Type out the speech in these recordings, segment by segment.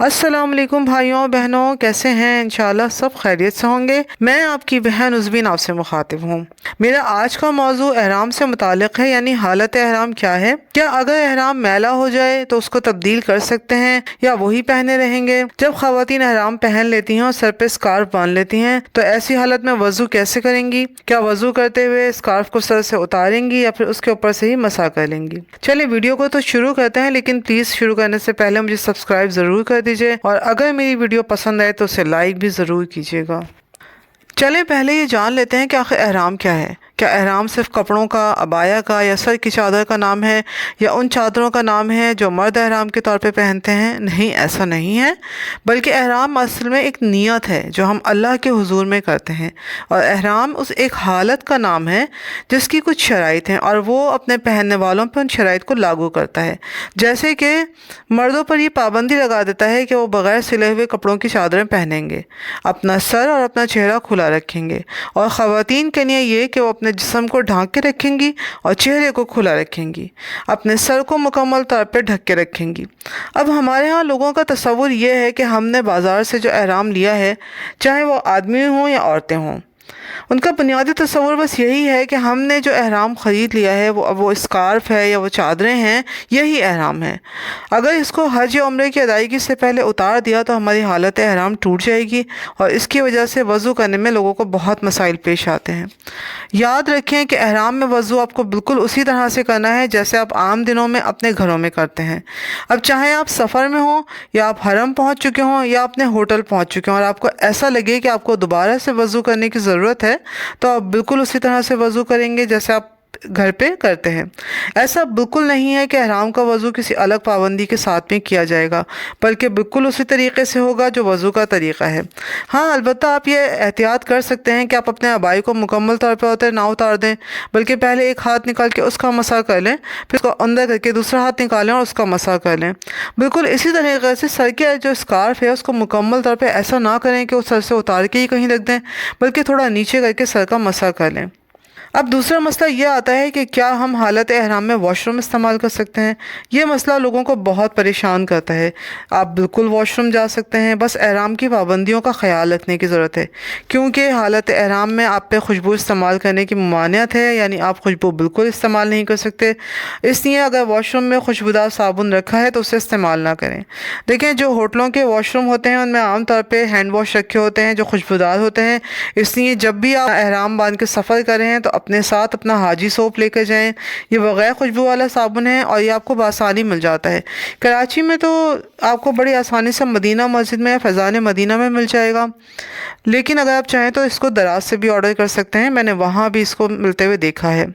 السلام علیکم بھائیوں بہنوں، کیسے ہیں؟ انشاءاللہ سب خیریت سے ہوں گے۔ میں آپ کی بہن عزبین آپ سے مخاطب ہوں۔ میرا آج کا موضوع احرام سے متعلق ہے، یعنی حالت احرام کیا ہے؟ کیا اگر احرام میلا ہو جائے تو اس کو تبدیل کر سکتے ہیں یا وہی پہنے رہیں گے؟ جب خواتین احرام پہن لیتی ہیں اور سر پہ اسکارف باندھ لیتی ہیں تو ایسی حالت میں وضو کیسے کریں گی؟ کیا وضو کرتے ہوئے اسکارف کو سر سے اتاریں گی یا پھر اس کے اوپر سے ہی مسح کر لیں گی؟ چلیں ویڈیو کو تو شروع کرتے ہیں، لیکن پلیز شروع کرنے سے پہلے مجھے سبسکرائب ضرور کر دیجیے اور اگر میری ویڈیو پسند آئے تو اسے لائک بھی ضرور کیجیے گا۔ چلیں پہلے یہ جان لیتے ہیں کہ آخر احرام کیا ہے۔ کیا احرام صرف کپڑوں کا، عبایا کا یا سر کی چادر کا نام ہے، یا ان چادروں کا نام ہے جو مرد احرام کے طور پہ پہنتے ہیں؟ نہیں، ایسا نہیں ہے، بلکہ احرام اصل میں ایک نیت ہے جو ہم اللہ کے حضور میں کرتے ہیں، اور احرام اس ایک حالت کا نام ہے جس کی کچھ شرائط ہیں اور وہ اپنے پہننے والوں پر ان شرائط کو لاگو کرتا ہے۔ جیسے کہ مردوں پر یہ پابندی لگا دیتا ہے کہ وہ بغیر سلے ہوئے کپڑوں کی چادریں پہنیں گے، اپنا سر اور اپنا چہرہ کھلا رکھیں گے، اور خواتین کے لیے یہ کہ وہ اپنے جسم کو ڈھانک کے رکھیں گی اور چہرے کو کھلا رکھیں گی، اپنے سر کو مکمل طور پہ ڈھک کے رکھیں گی۔ اب ہمارے ہاں لوگوں کا تصور یہ ہے کہ ہم نے بازار سے جو احرام لیا ہے، چاہے وہ آدمی ہوں یا عورتیں ہوں، ان کا بنیادی تصور بس یہی ہے کہ ہم نے جو احرام خرید لیا ہے وہ اسکارف ہے یا وہ چادریں ہیں، یہی احرام ہے۔ اگر اس کو حج یا عمرے کی ادائیگی سے پہلے اتار دیا تو ہماری حالت احرام ٹوٹ جائے گی، اور اس کی وجہ سے وضو کرنے میں لوگوں کو بہت مسائل پیش آتے ہیں۔ یاد رکھیں کہ احرام میں وضو آپ کو بالکل اسی طرح سے کرنا ہے جیسے آپ عام دنوں میں اپنے گھروں میں کرتے ہیں۔ اب چاہے آپ سفر میں ہوں یا آپ حرم پہنچ چکے ہوں یا اپنے ہوٹل پہنچ چکے ہوں اور آپ کو ایسا لگے کہ آپ کو دوبارہ سے وضو کرنے کی ضرورت ہے، تو آپ بالکل اسی طرح سے وضو کریں گے جیسے آپ گھر پہ کرتے ہیں۔ ایسا بالکل نہیں ہے کہ احرام کا وضو کسی الگ پابندی کے ساتھ میں کیا جائے گا، بلکہ بالکل اسی طریقے سے ہوگا جو وضو کا طریقہ ہے۔ ہاں، البتہ آپ یہ احتیاط کر سکتے ہیں کہ آپ اپنے عبائی کو مکمل طور پہ نہ اتار دیں، بلکہ پہلے ایک ہاتھ نکال کے اس کا مسح کر لیں، پھر اس کو اندر کر کے دوسرا ہاتھ نکالیں اور اس کا مسح کر لیں۔ بالکل اسی طریقے سے سر کے جو اسکارف ہے اس کو مکمل طور پہ ایسا نہ کریں کہ وہ سر سے اتار کے ہی کہیں رکھ دیں، بلکہ تھوڑا نیچے کر کے سر کا مسح کر لیں۔ اب دوسرا مسئلہ یہ آتا ہے کہ کیا ہم حالت احرام میں واش روم استعمال کر سکتے ہیں؟ یہ مسئلہ لوگوں کو بہت پریشان کرتا ہے۔ آپ بالکل واش روم جا سکتے ہیں، بس احرام کی پابندیوں کا خیال رکھنے کی ضرورت ہے، کیونکہ حالت احرام میں آپ پہ خوشبو استعمال کرنے کی ممانعت ہے، یعنی آپ خوشبو بالکل استعمال نہیں کر سکتے۔ اس لیے اگر واش روم میں خوشبودار صابن رکھا ہے تو اسے استعمال نہ کریں۔ دیکھیں، جو ہوٹلوں کے واش روم ہوتے ہیں ان میں عام طور پہ ہینڈ واش رکھے ہوتے ہیں جو خوشبودار ہوتے ہیں، اس لیے جب بھی آپ احرام باندھ کے سفر کریں تو اپنے ساتھ اپنا حاجی سوپ لے کر جائیں۔ یہ بغیر خوشبو والا صابن ہے اور یہ آپ کو بآسانی مل جاتا ہے۔ کراچی میں تو آپ کو بڑی آسانی سے مدینہ مسجد میں یا فیضان مدینہ میں مل جائے گا، لیکن اگر آپ چاہیں تو اس کو دراز سے بھی آرڈر کر سکتے ہیں، میں نے وہاں بھی اس کو ملتے ہوئے دیکھا ہے۔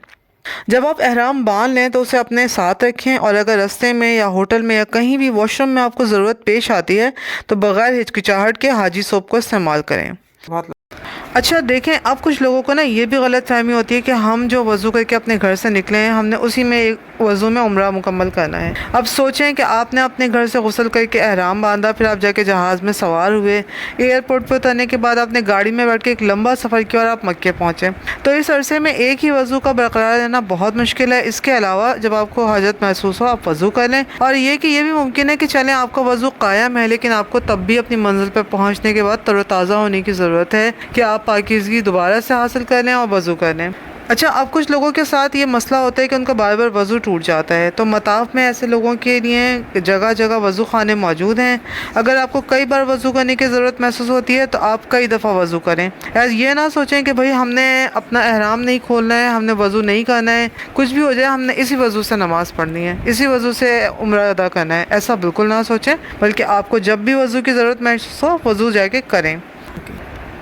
جب آپ احرام باندھ لیں تو اسے اپنے ساتھ رکھیں، اور اگر راستے میں یا ہوٹل میں یا کہیں بھی واش روم میں آپ کو ضرورت پیش آتی ہے تو بغیر ہچکچاہٹ کے حاجی سوپ کو استعمال کریں۔ اچھا دیکھیں، اب کچھ لوگوں کو نا یہ بھی غلط فہمی ہوتی ہے کہ ہم جو وضو کر کے اپنے گھر سے نکلے ہیں ہم نے اسی میں ایک وضو میں عمرہ مکمل کرنا ہے۔ اب سوچیں کہ آپ نے اپنے گھر سے غسل کر کے احرام باندھا، پھر آپ جا کے جہاز میں سوار ہوئے، ایئرپورٹ پہ اترنے کے بعد آپ نے گاڑی میں بیٹھ کے ایک لمبا سفر کیا اور آپ مکے پہنچے، تو اس عرصے میں ایک ہی وضو کا برقرار رہنا بہت مشکل ہے۔ اس کے علاوہ جب آپ کو حاجت محسوس ہو آپ وضو کر لیں، اور یہ کہ یہ بھی ممکن ہے کہ چلیں آپ کا وضو قائم ہے لیکن آپ کو تب بھی اپنی منزل پہ پہنچنے کے بعد تر و تازہ ہونے کی ضرورت ہے کہ آپ پاکیزگی دوبارہ سے حاصل کر لیں اور وضو کر لیں۔ اچھا، اب کچھ لوگوں کے ساتھ یہ مسئلہ ہوتا ہے کہ ان کا بار بار وضو ٹوٹ جاتا ہے، تو مطاف میں ایسے لوگوں کے لیے جگہ جگہ وضو خانے موجود ہیں۔ اگر آپ کو کئی بار وضو کرنے کی ضرورت محسوس ہوتی ہے تو آپ کئی دفعہ وضو کریں۔ یہ نہ سوچیں کہ بھئی ہم نے اپنا احرام نہیں کھولنا ہے، ہم نے وضو نہیں کرنا ہے، کچھ بھی ہو جائے ہم نے اسی وضو سے نماز پڑھنی ہے، اسی وضو سے عمرہ ادا کرنا ہے، ایسا بالکل نہ سوچیں، بلکہ آپ کو جب بھی وضو کی ضرورت محسوس ہو وضو جا کے کریں۔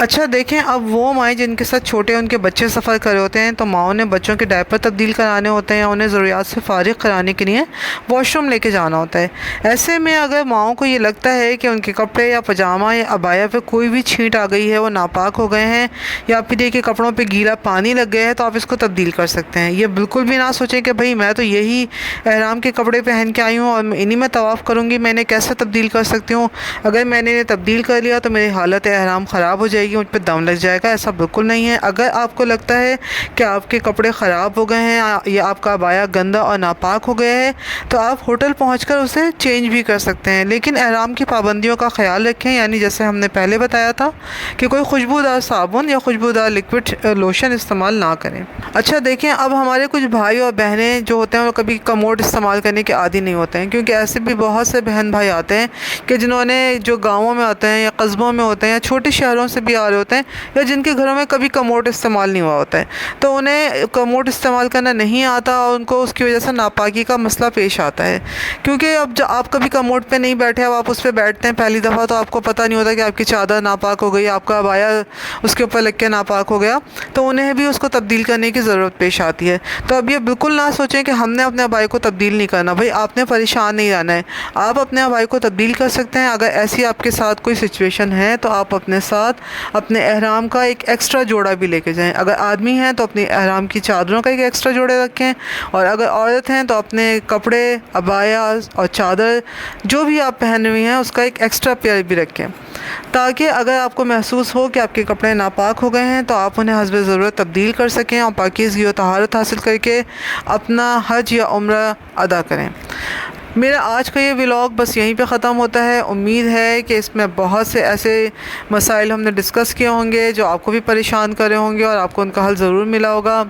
اچھا دیکھیں، اب وہ مائیں جن کے ساتھ چھوٹے ان کے بچے سفر کر رہے ہوتے ہیں تو ماؤں نے بچوں کے ڈائپر تبدیل کرانے ہوتے ہیں، انہیں ضروریات سے فارغ کرانے کے لیے واش روم لے کے جانا ہوتا ہے۔ ایسے میں اگر ماؤں کو یہ لگتا ہے کہ ان کے کپڑے یا پاجامہ یا عبایا پہ کوئی بھی چھینٹ آ گئی ہے، وہ ناپاک ہو گئے ہیں، یا پھر یہ کہ کپڑوں پہ گیلا پانی لگ گیا ہے، تو آپ اس کو تبدیل کر سکتے ہیں۔ یہ بالکل بھی نہ سوچیں کہ بھئی میں تو یہی احرام کے کپڑے پہن کے آئی ہوں اور انہی میں طواف کروں گی، میں نے کیسے تبدیل کر سکتی ہوں؟ اگر میں نے انہیں تبدیل کر لیا تو میری حالت احرام خراب ہو جائے گی۔ گی مجھ پہ دم لگ جائے گا، ایسا بالکل نہیں ہے۔ اگر آپ کو لگتا ہے کہ آپ کے کپڑے خراب ہو گئے ہیں یا آپ کا عبایا گندا اور ناپاک ہو گیا ہے تو آپ ہوٹل پہنچ کر اسے چینج بھی کر سکتے ہیں، لیکن احرام کی پابندیوں کا خیال رکھیں، یعنی جیسے ہم نے پہلے بتایا تھا کہ کوئی خوشبودار صابن یا خوشبودار لیکوڈ لوشن استعمال نہ کریں۔ اچھا دیکھیں، اب ہمارے کچھ بھائی اور بہنیں جو ہوتے ہیں وہ کبھی کموڈ استعمال کرنے کے عادی نہیں ہوتے ہیں، کیونکہ ایسے بھی بہت سے بہن بھائی آتے ہیں کہ جنہوں نے جو گاؤں میں ہوتے ہیں یا قصبوں میں ہوتے ہیں یا چھوٹے شہروں سے بھی آ رہے ہوتے ہیں یا جن کے گھروں میں کبھی کموڈ استعمال نہیں ہوا ہوتا ہے، تو انہیں کموڈ استعمال کرنا نہیں آتا اور ان کو اس کی وجہ سے ناپاکی کا مسئلہ پیش آتا ہے۔ کیونکہ اب جب آپ کبھی کموڈ پہ نہیں بیٹھے، اب آپ اس پہ بیٹھتے ہیں پہلی دفعہ تو آپ کو پتہ نہیں ہوتا کہ آپ کی چادر ناپاک ہو گئی، آپ کا عبایا اس کے اوپر لگ کے ناپاک ہو گیا، تو انہیں بھی اس کو تبدیل کرنے کی ضرورت پیش آتی ہے۔ تو اب یہ بالکل نہ سوچیں کہ ہم نے اپنے عبایا کو تبدیل نہیں کرنا، بھائی آپ نے پریشان نہیں رہنا ہے، آپ اپنے عبایا کو تبدیل کر سکتے ہیں۔ اگر ایسی آپ کے ساتھ کوئی سچویشن ہے تو آپ اپنے ساتھ اپنے احرام کا ایک ایکسٹرا جوڑا بھی لے کے جائیں۔ اگر آدمی ہیں تو اپنی احرام کی چادروں کا ایک ایکسٹرا جوڑے رکھیں، اور اگر عورت ہیں تو اپنے کپڑے، عبایا اور چادر جو بھی آپ پہنے ہوئے ہیں اس کا ایک ایکسٹرا پیئر بھی رکھیں، تاکہ اگر آپ کو محسوس ہو کہ آپ کے کپڑے ناپاک ہو گئے ہیں تو آپ انہیں حسب ضرورت تبدیل کر سکیں اور پاکیزگی و طہارت حاصل کر کے اپنا حج یا عمرہ ادا کریں۔ میرا آج کا یہ ولاگ بس یہیں پہ ختم ہوتا ہے۔ امید ہے کہ اس میں بہت سے ایسے مسائل ہم نے ڈسکس کیے ہوں گے جو آپ کو بھی پریشان کر رہے ہوں گے اور آپ کو ان کا حل ضرور ملا ہوگا۔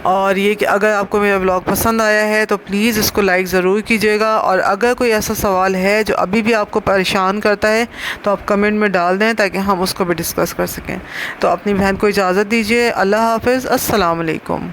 اور یہ کہ اگر آپ کو میرا ولاگ پسند آیا ہے تو پلیز اس کو لائک ضرور کیجیے گا، اور اگر کوئی ایسا سوال ہے جو ابھی بھی آپ کو پریشان کرتا ہے تو آپ کمنٹ میں ڈال دیں تاکہ ہم اس کو بھی ڈسکس کر سکیں۔ تو اپنی بہن کو اجازت دیجیے۔ اللہ حافظ۔ السلام علیکم۔